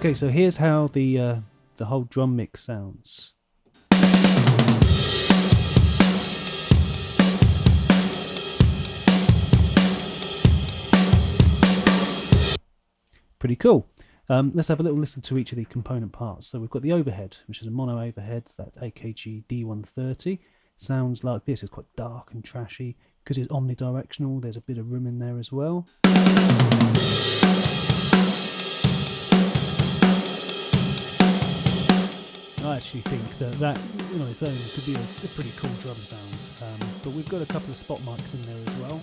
Okay, so here's how the whole drum mix sounds. Pretty cool. Let's have a little listen to each of the component parts. So we've got the overhead, which is a mono overhead, that AKG D130. Sounds like this. It's quite dark and trashy. Because it's omnidirectional, there's a bit of room in there as well. I actually think that on its own could be a pretty cool drum sound. But we've got a couple of spot mics in there as well.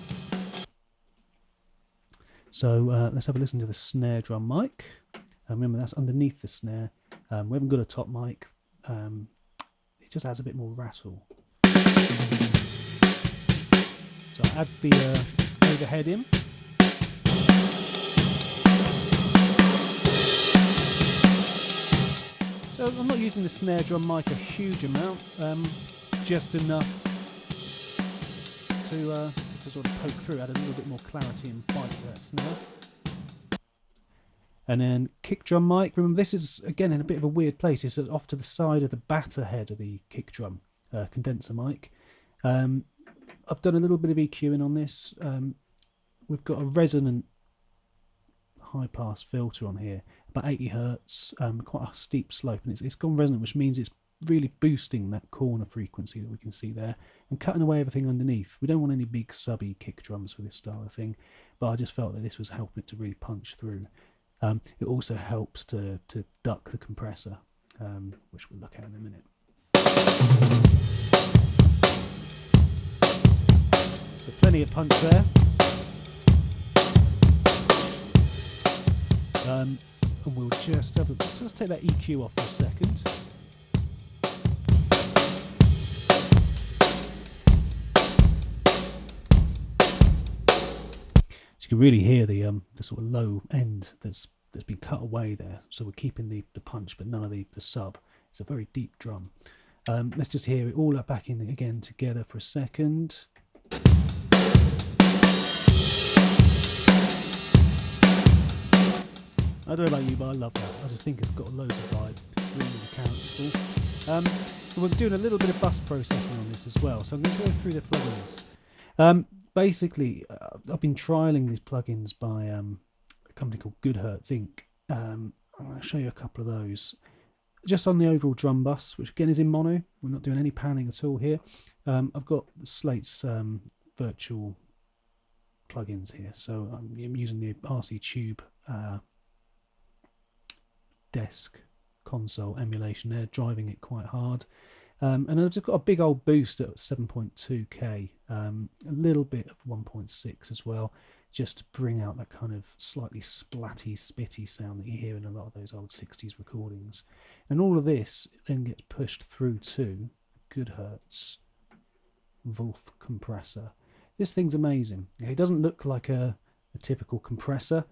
So let's have a listen to the snare drum mic. Remember, that's underneath the snare. We haven't got a top mic. It just adds a bit more rattle. So I add the overhead in. So I'm not using the snare drum mic a huge amount, just enough to sort of poke through, add a little bit more clarity and bite to that snare. And then kick drum mic. Remember, this is again in a bit of a weird place. It's off to the side of the batter head of the kick drum condenser mic. I've done a little bit of EQing on this. We've got a resonant high pass filter on here, about 80 hertz, quite a steep slope, and it's gone resonant, which means it's really boosting that corner frequency that we can see there and cutting away everything underneath. We don't want any big subby kick drums for this style of thing, but I just felt that this was helping it to really punch through. It also helps to duck the compressor, which we'll look at in a minute. So plenty of punch there. And we'll just have let's take that EQ off for a second. So you can really hear the sort of low end that's been cut away there. So we're keeping the punch, but none of the sub. It's a very deep drum. Let's just hear it all back in again together for a second. I don't know about you, but I love that. I just think it's got loads of vibe. It's really, really characterful. We're doing a little bit of bus processing on this as well. So I'm going to go through the plugins. Basically, I've been trialing these plugins by a company called Goodhertz Inc. I'm going to show you a couple of those. Just on the overall drum bus, which again is in mono. We're not doing any panning at all here. I've got Slate's virtual plugins here. So I'm using the RC Tube desk console emulation there, driving it quite hard. And I've just got a big old boost at 7.2k, a little bit of 1.6 as well, just to bring out that kind of slightly splatty, spitty sound that you hear in a lot of those old 60s recordings. And all of this then gets pushed through to Goodhertz Wolf compressor. This thing's amazing. It doesn't look like a typical compressor.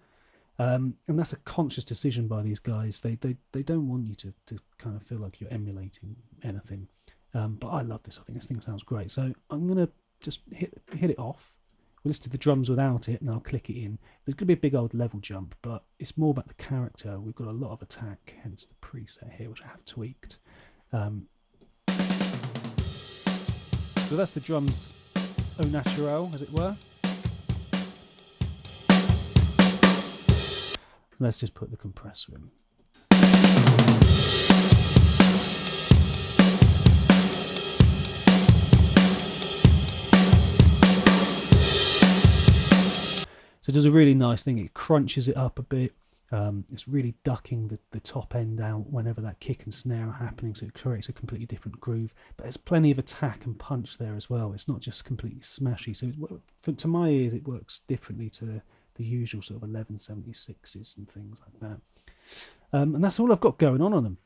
And that's a conscious decision by these guys. They don't want you to kind of feel like you're emulating anything. But I love this. I think this thing sounds great. So I'm going to just hit it off. We'll listen to the drums without it, and I'll click it in. There's going to be a big old level jump, but it's more about the character. We've got a lot of attack, hence the preset here, which I have tweaked. So that's the drums au naturel, as it were. Let's just put the compressor in. So it does a really nice thing. It crunches it up a bit. It's really ducking the top end out whenever that kick and snare are happening, so it creates a completely different groove. But there's plenty of attack and punch there as well. It's not just completely smashy. So to my ears, it works differently to the usual sort of 1176s and things like that. And that's all I've got going on them.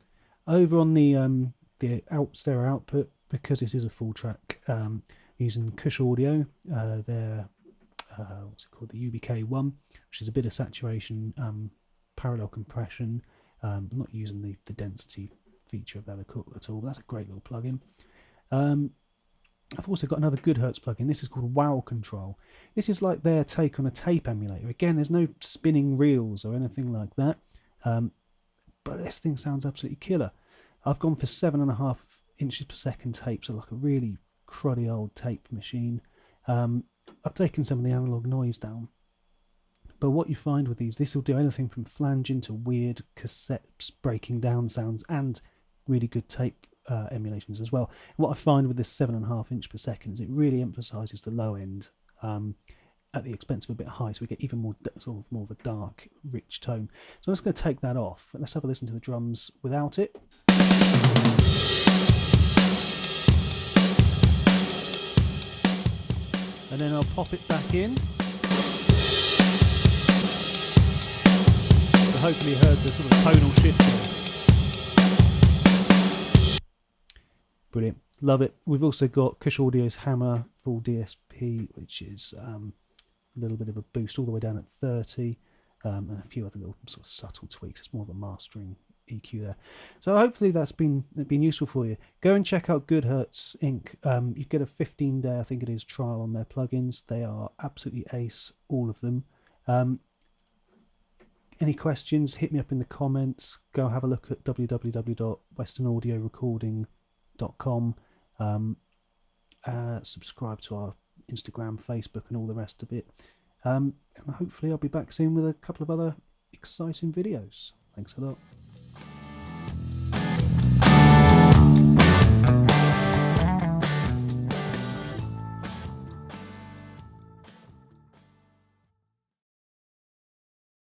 Over on the stereo output, because this is a full track, using Kush Audio, their what's it called, the UBK1, which is a bit of saturation, parallel compression. I'm not using the density feature of that at all. That's a great little plugin. I've also got another Goodhertz plugin. This is called Wow Control. This is like their take on a tape emulator. Again, there's no spinning reels or anything like that. but this thing sounds absolutely killer. I've gone for 7.5 inches per second tape, so like a really cruddy old tape machine. I've taken some of the analog noise down, but what you find with these, this will do anything from flanging to weird cassettes breaking down sounds and really good tape emulations as well. And what I find with this 7.5 inch per second is it really emphasises the low end at the expense of a bit high, so we get even more sort of more of a dark, rich tone. So I'm just going to take that off. Let's have a listen to the drums without it. And then I'll pop it back in. So hopefully you heard the sort of tonal shift there. Brilliant. Love it. We've also got Kush Audio's Hammer Full DSP, which is a little bit of a boost all the way down at 30, and a few other little sort of subtle tweaks. It's more of a mastering EQ there. So hopefully that's been useful for you. Go and check out Goodhertz Inc. You get a 15-day, I think it is, trial on their plugins. They are absolutely ace, all of them. Any questions, hit me up in the comments. Go have a look at www.westernaudiorecording.com. Subscribe to our Instagram, Facebook, and all the rest of it. And hopefully I'll be back soon with a couple of other exciting videos. Thanks a lot.